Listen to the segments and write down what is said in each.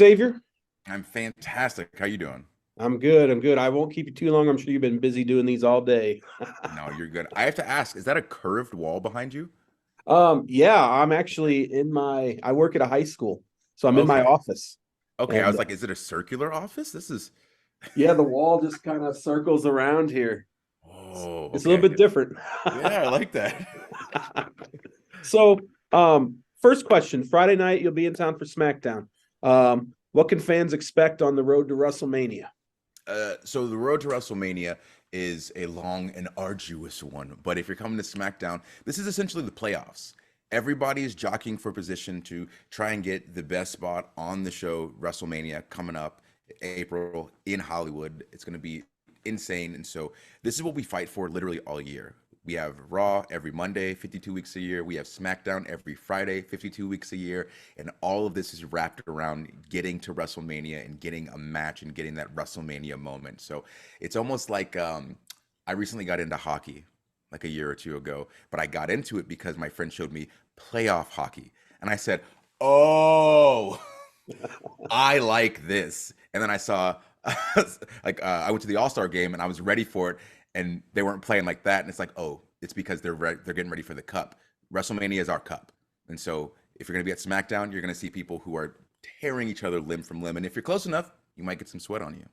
Xavier? I'm fantastic. How you doing? I'm good. I'm good. I won't keep you too long. I'm sure you've been busy doing these all day. No, you're good. I have to ask, is that a curved wall behind you? Yeah, I'm actually I work at a high school, so I'm in my Okay. office. Okay, I And was like, is it a circular office? This is yeah, the wall just kind of circles around here. Oh, It's a little okay. bit different. Yeah, I like that. So, first question, Friday night, you'll be in town for SmackDown. What can fans expect on the road to WrestleMania? So the road to WrestleMania is a long and arduous one, but if you're coming to SmackDown, this is essentially the playoffs. Everybody is jockeying for position to try and get the best spot on the show. WrestleMania coming up April in Hollywood. It's going to be insane, and so this is what we fight for literally all year. We have Raw every Monday, 52 weeks a year. We have SmackDown every Friday, 52 weeks a year. And all of this is wrapped around getting to WrestleMania and getting a match and getting that WrestleMania moment. So it's almost like I recently got into hockey like a year or two ago, but I got into it because my friend showed me playoff hockey. And I said, oh, I like this. And then I saw, I went to the All Star game and I was ready for it, and they weren't playing like that. And it's like, oh, it's because they're getting ready for the cup. WrestleMania is our cup, and so if you're gonna be at SmackDown, you're gonna see people who are tearing each other limb from limb, and if you're close enough, you might get some sweat on you.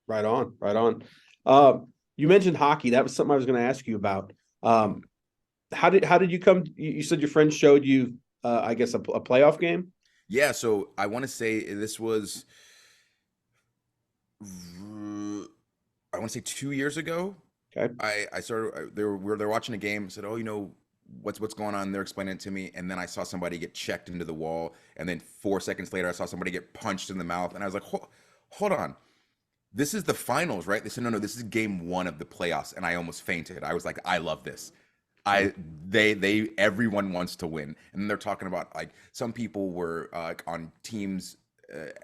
Right on, right on. You mentioned hockey. That was something I was going to ask you about. Um, how did you come? You said your friend showed you, I guess, a playoff game. Yeah, so I want to say this was, I want to say 2 years ago. Okay. I started they were watching a game. Said, "Oh, what's going on?" They're explaining it to me, and then I saw somebody get checked into the wall, and then 4 seconds later, I saw somebody get punched in the mouth, and I was like, Hold on, this is the finals, right?" They said, "No, this is game one of the playoffs," and I almost fainted. I was like, "I love this." I they everyone wants to win, and then they're talking about like some people were on teams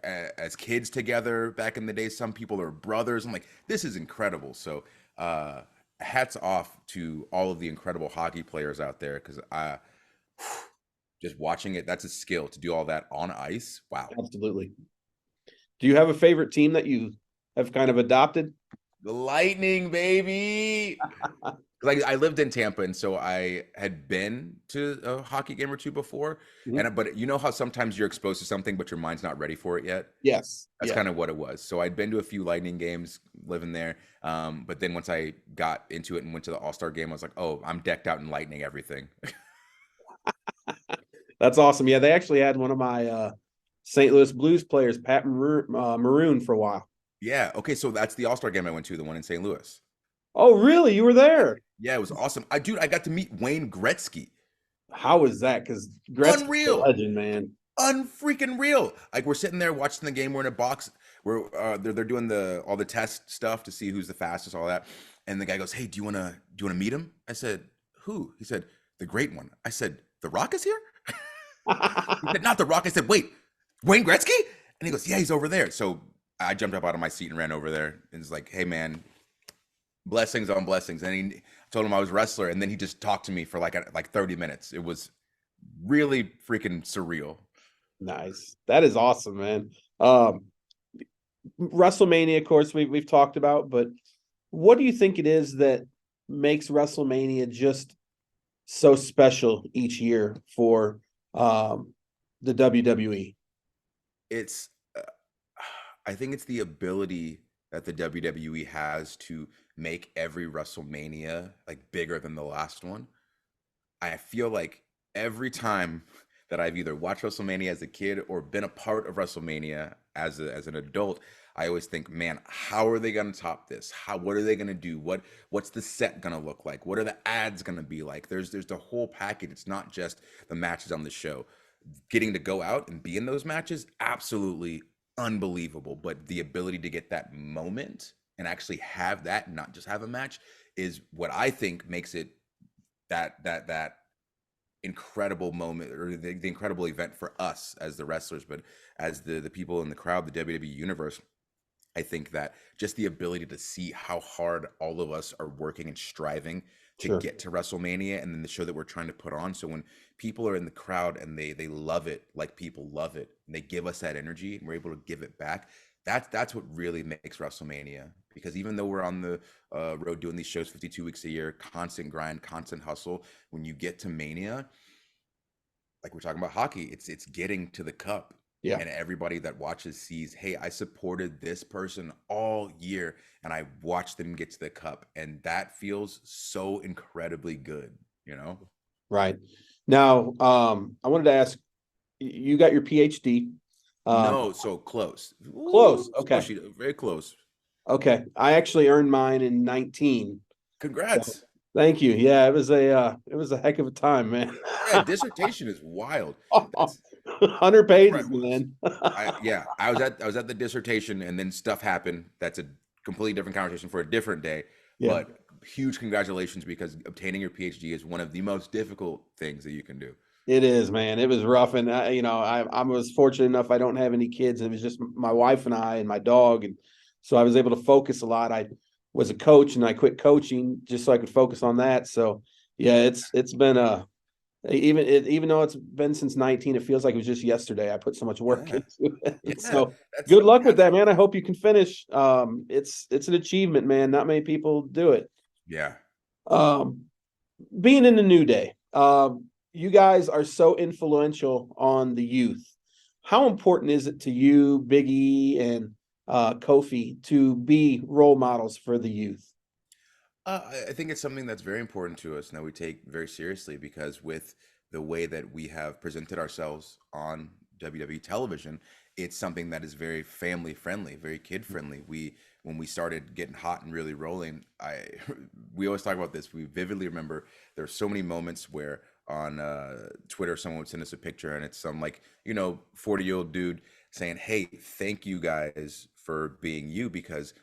as kids together back in the day. Some people are brothers. I'm like, this is incredible. So uh, hats off to all of the incredible hockey players out there, because I just watching it, that's a skill to do all that on ice. Wow. Absolutely. Do you have a favorite team that you have kind of adopted? The Lightning, baby. Like I lived in Tampa, and so I had been to a hockey game or two before. Mhm. And but you know how sometimes you're exposed to something, but your mind's not ready for it yet. Yes. That's Yeah. kind of what it was. So I'd been to a few Lightning games living there. But then once I got into it and went to the All Star game, I was like, oh, I'm decked out in Lightning everything. That's awesome. Yeah, they actually had one of my St. Louis Blues players, Pat Maroon, for a while. Yeah. Okay. So that's the All Star game I went to, the one in St. Louis. Oh, really? You were there? Yeah, it was awesome. I got to meet Wayne Gretzky. How was that? Because Gretzky's a Unreal. legend, man. Unfreaking real. Like we're sitting there watching the game. We're in a box. They're doing the all the test stuff to see who's the fastest, all that. And the guy goes, "Hey, do you wanna meet him?" I said, "Who?" He said, "The great one." I said, "The Rock is here?" He said, "Not the Rock." I said, "Wait, Wayne Gretzky?" And he goes, "Yeah, he's over there." So I jumped up out of my seat and ran over there and was like, "Hey, man, blessings on blessings." And he told him I was a wrestler, and then he just talked to me for like 30 minutes. It was really freaking surreal. Nice. That is awesome, man. Um, WrestleMania, of course, we've talked about, but what do you think it is that makes WrestleMania just so special each year for um, the WWE? It's uh, I think it's the ability that the WWE has to make every WrestleMania like bigger than the last one. I feel like every time that I've either watched WrestleMania as a kid or been a part of WrestleMania as an adult, I always think, man, how are they going to top this? What are they going to do? What's the set going to look like? What are the ads going to be like? There's the whole package. It's not just the matches on the show. Getting to go out and be in those matches, absolutely unbelievable. But the ability to get that moment and actually have that, and not just have a match, is what I think makes it that incredible moment, or the incredible event for us as the wrestlers, but as the people in the crowd, the WWE universe. I think that just the ability to see how hard all of us are working and striving to Sure. get to WrestleMania and then the show that we're trying to put on. So when people are in the crowd and they love it like people love it, and they give us that energy and we're able to give it back, that's what really makes WrestleMania. Because even though we're on the road doing these shows 52 weeks a year, constant grind, constant hustle, when you get to Mania, like we're talking about hockey, it's getting to the cup. Yeah. And everybody that watches sees, hey, I supported this person all year and I watched them get to the cup. And that feels so incredibly good, you know? Right. Now, I wanted to ask, you got your PhD. Um, No, so close. Close. Ooh, Okay. squishy, very close. Okay. I actually earned mine in 19. So Congrats. thank you. Yeah, it was a heck of a time, man. Yeah, dissertation is wild. That's 100 that's where I pages, was. man. Yeah, I was at the dissertation and then stuff happened. That's a completely different conversation for a different day. Yeah, But huge congratulations, because obtaining your PhD is one of the most difficult things that you can do. it is, man. It was rough, and I was fortunate enough. I don't have any kids, and it was just my wife and I and my dog, and so I was able to focus a lot. I was a coach, and I quit coaching just so I could focus on that. So yeah, it's been even though it's been since 19, it feels like it was just yesterday. I put so much work Yeah, into it. yeah. So good luck with That's that, man. I hope you can finish. It's an achievement, man. Not many people do it. yeah. Um, Being in the New Day, you guys are so influential on the youth. How important is it to you, Biggie and Kofi, to be role models for the youth? I think it's something that's very important to us and that we take very seriously, because with the way that we have presented ourselves on WWE television, it's something that is very family friendly, very kid friendly. When we started getting hot and really rolling, we always talk about this. We vividly remember there were so many moments where on Twitter someone would send us a picture and it's some, like, 40-year-old dude saying, "Hey, thank you guys for being you, because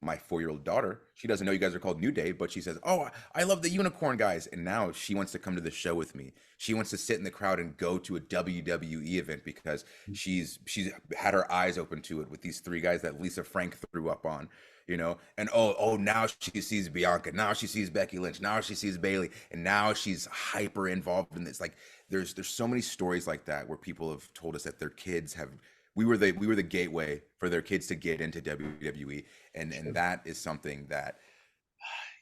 my 4-year-old daughter, she doesn't know you guys are called New Day, but she says, oh, I love the unicorn guys." And now she wants to come to the show with me. She wants to sit in the crowd and go to a WWE event because she's had her eyes open to it with these three guys that Lisa Frank threw up on, and now she sees Bianca, now she sees Becky Lynch, now she sees Bailey, and now she's hyper involved in this. Like, there's so many stories like that where people have told us that their kids have, we were the gateway for their kids to get into WWE. And that is something that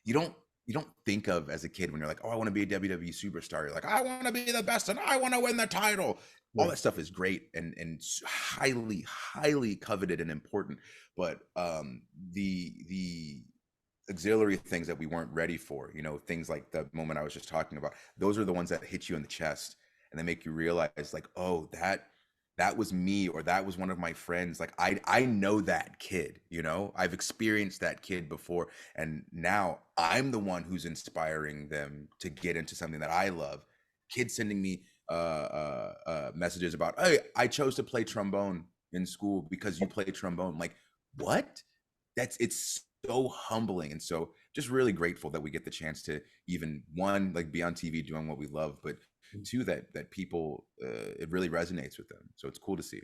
you don't think of as a kid when you're like, oh, I want to be a WWE superstar. You're like, I want to be the best and I want to win the title. All Right. that stuff is great and highly, highly coveted and important. But the auxiliary things that we weren't ready for, things like the moment I was just talking about, those are the ones that hit you in the chest and they make you realize, like, oh, that was me, or that was one of my friends. Like, I know that kid, I've experienced that kid before, and now I'm the one who's inspiring them to get into something that I love. Kids sending me messages about, hey, I chose to play trombone in school because you play trombone. Like, what? It's so humbling. And so just really grateful that we get the chance to, even one, like, be on TV doing what we love, but two, that people, it really resonates with them. So it's cool to see.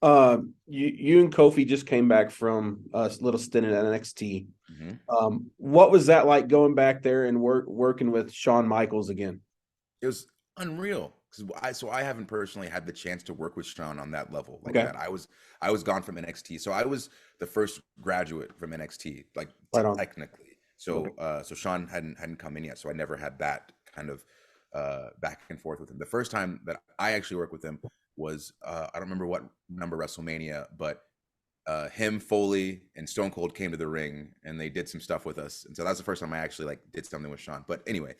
You and Kofi just came back from a little stint at NXT. Hmm. What was that like going back there and working with Shawn Michaels again? It was unreal, because I haven't personally had the chance to work with Sean on that level like Okay, that. I was gone from NXT, so I was the first graduate from NXT, like, right on. technically. Okay. So Sean hadn't come in yet, so I never had that kind of back and forth with him. The first time that I actually worked with him was, I don't remember what number WrestleMania, but him, Foley, and Stone Cold came to the ring and they did some stuff with us, and so that's the first time I actually, like, did something with Sean. But anyway,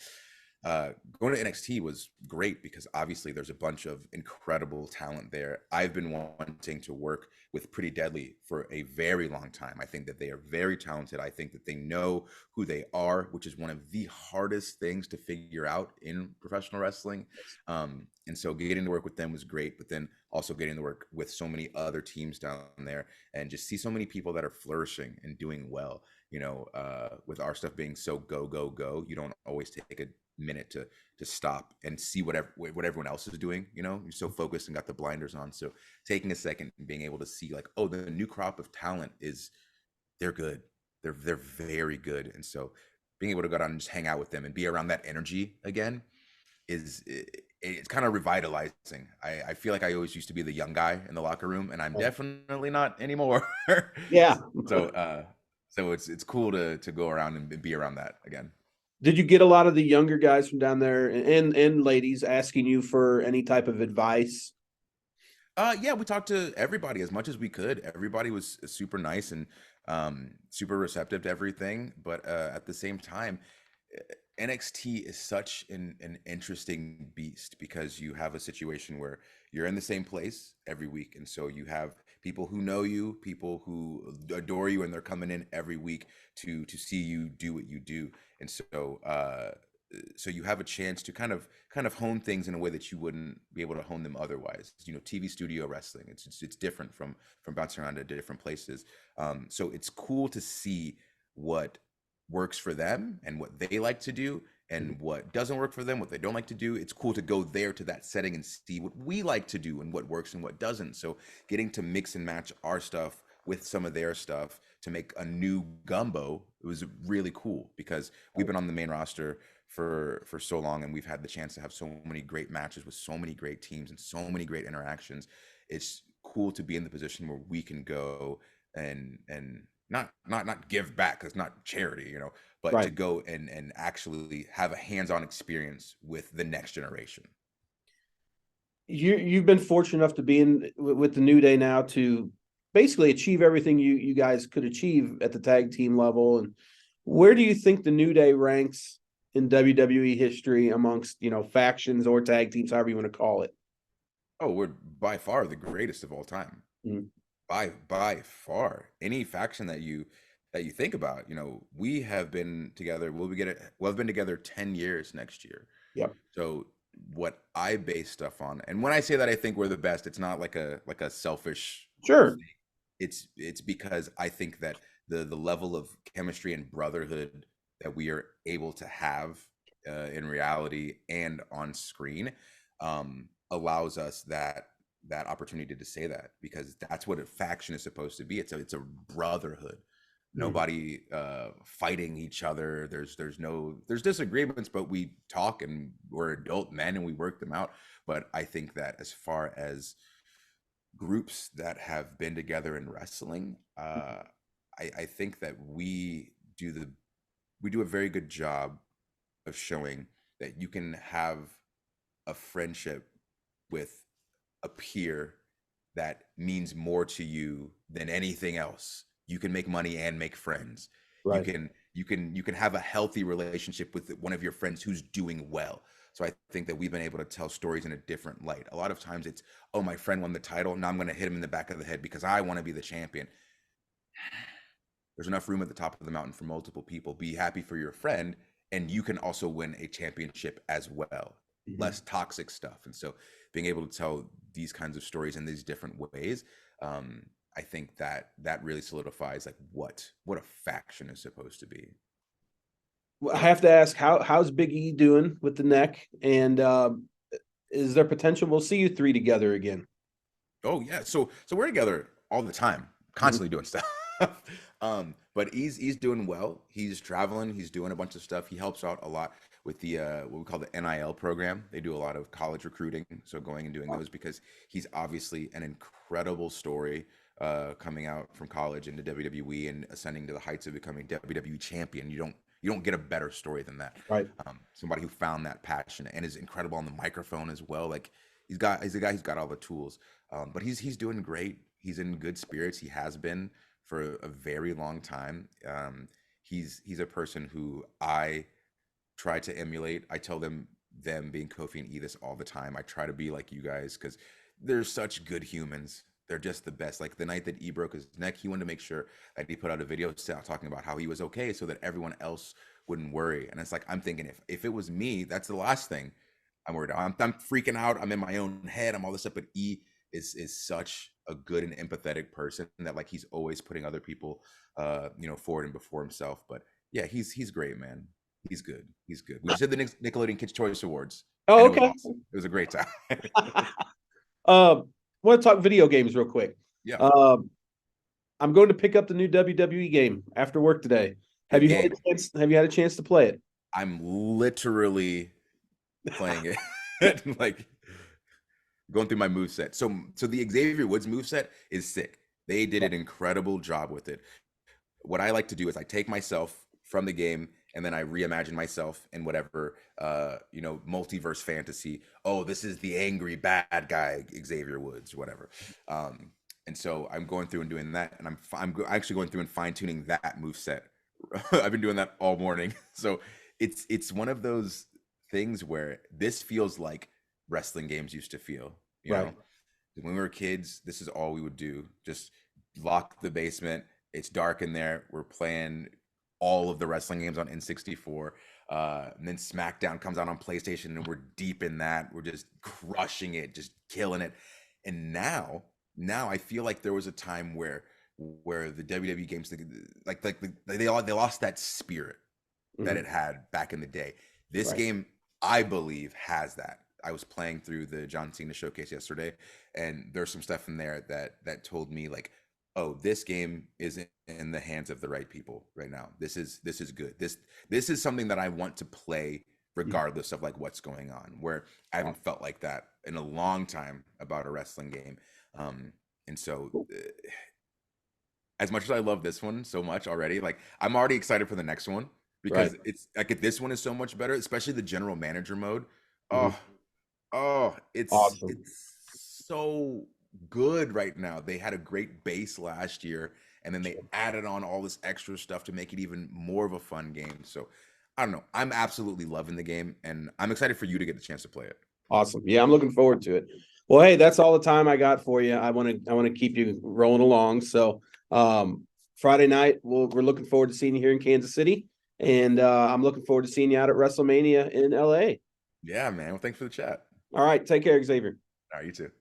going to NXT was great because obviously there's a bunch of incredible talent there. I've been wanting to work with Pretty Deadly for a very long time. I think that they are very talented. I think that they know who they are, which is one of the hardest things to figure out in professional wrestling. And so getting to work with them was great, but then also getting to work with so many other teams down there and just see so many people that are flourishing and doing well. With our stuff being so go go go, you don't always take a minute to stop and see what everyone else is doing. You're so focused and got the blinders on. So taking a second and being able to see, like, oh, the new crop of talent they're good, they're very good. And so being able to go down and just hang out with them and be around that energy again it's kind of revitalizing. I feel like I always used to be the young guy in the locker room, and I'm definitely not anymore. Yeah. So it's cool to go around and be around that again. Did you get a lot of the younger guys from down there and ladies asking you for any type of advice? Yeah, we talked to everybody as much as we could. Everybody was super nice and super receptive to everything. But at the same time, NXT is such an interesting beast because you have a situation where you're in the same place every week, and so you have people who know you, people who adore you, and they're coming in every week to see you do what you do, and so you have a chance to kind of hone things in a way that you wouldn't be able to hone them otherwise. TV studio wrestling, it's different from bouncing around to different places. So it's cool to see what works for them and what they like to do and what doesn't work for them, what they don't like to do. It's cool to go there to that setting and see what we like to do and what works and what doesn't. So getting to mix and match our stuff with some of their stuff to make a new gumbo, it was really cool because we've been on the main roster for so long, and we've had the chance to have so many great matches with so many great teams and so many great interactions. It's cool to be in the position where we can go and not give back, because it's not charity, but to Right. go and actually have a hands-on experience with the next generation. You've been fortunate enough to be in with the New Day now to basically achieve everything you guys could achieve at the tag team level. And where do you think the New Day ranks in WWE history amongst, factions or tag teams, however you want to call it? Oh, we're by far the greatest of all time. Mm. By far. Any faction that you think about, we have been together. We'll have been together 10 years next year. Yep. So what I base stuff on, and when I say that I think we're the best, it's not like a selfish Sure. thing. It's because I think that the level of chemistry and brotherhood that we are able to have in reality and on screen allows us that opportunity to say that, because that's what a faction is supposed to be. It's a brotherhood. Nobody fighting each other. There's disagreements, but we talk and we're adult men and we work them out. But I think that as far as groups that have been together in wrestling, I think that we do a very good job of showing that you can have a friendship with a peer that means more to you than anything else. You can make money and make friends. You Right. can you can have a healthy relationship with one of your friends who's doing well. So I think that we've been able to tell stories in a different light. A lot of times it's, oh, my friend won the title, now I'm going to hit him in the back of the head because I want to be the champion. There's enough room at the top of the mountain for multiple people. Be happy for your friend, and you can also win a championship as well. Mhm. Less toxic stuff. And so being able to tell these kinds of stories in these different ways, I think that really solidifies like what a faction is supposed to be. Well, I have to ask, how's Big E doing with the neck? And is there potential we'll see you three together again? Oh yeah, so we're together all the time, Mhm. constantly doing stuff. But he's doing well. He's traveling. He's doing a bunch of stuff. He helps out a lot with the what we call the NIL program. They do a lot of college recruiting, so going and doing those because he's obviously an incredible story coming out from college into WWE and ascending to the heights of becoming WWE champion. You don't get a better story than that. Right. Somebody who found that passion and is incredible on the microphone as well. Like he's a guy who's got all the tools. But he's doing great. He's in good spirits. He has been for a very long time. He's a person who I try to emulate. I tell them being Kofi and E this all the time. I try to be like you guys because they're such good humans. They're just the best. Like the night that E broke his neck, he wanted to make sure that he put out a video talking about how he was okay so that everyone else wouldn't worry. And it's like I'm thinking if it was me, that's the last thing I'm worried about. I'm freaking out. I'm in my own head. I'm all this stuff. But E is such a good and empathetic person that like he's always putting other people forward and before himself. But yeah, he's great, man. He's good. He's good. We just did the Nickelodeon Kids Choice Awards, Oh, and it was okay. awesome. It was a great time. Want to talk video games real quick. Yeah. Um, I'm going to pick up the new WWE game after work today. The Have you had game, a chance? Have you had a chance to play it? I'm literally playing it, like going through my move set. So the Xavier Woods move set is sick. They did an incredible job with it. What I like to do is I take myself from the game and then I reimagine myself in whatever multiverse fantasy. Oh, this is the angry bad guy Xavier Woods, whatever. And so I'm going through and doing that, and actually going through and fine tuning that move set. I've been doing that all morning. So it's one of those things where this feels like wrestling games used to feel. You Right. know, when we were kids, this is all we would do. Just lock the basement. It's dark in there. We're playing all of the wrestling games on N64. And then SmackDown comes out on PlayStation, and we're deep in that. We're just crushing it, just killing it. And now I feel like there was a time where the WWE games, they lost that spirit that Mhm. it had back in the day. This Right. game, I believe, has that. I was playing through the John Cena showcase yesterday, and there's some stuff in there that told me like, oh, this game is in the hands of the right people right now. This is good. This is something that I want to play Mhm. regardless of like what's going on. Where I Wow. haven't felt like that in a long time about a wrestling game. And so as much as I love this one so much already, like I'm already excited for the next one Right. because it's like this one is so much better, especially the general manager mode. Mhm. Oh, oh, Awesome. it's so good right now. They had a great base last year, and then they added on all this extra stuff to make it even more of a fun game. So I don't know. I'm absolutely loving the game, and I'm excited for you to get the chance to play it. Awesome. Yeah, I'm looking forward to it. Well, hey, that's all the time I got for you. I want to keep you rolling along. So, Friday night, we're looking forward to seeing you here in Kansas City, and I'm looking forward to seeing you out at WrestleMania in LA. Yeah, man. Well, thanks for the chat. All right, take care, Xavier. All right, you too.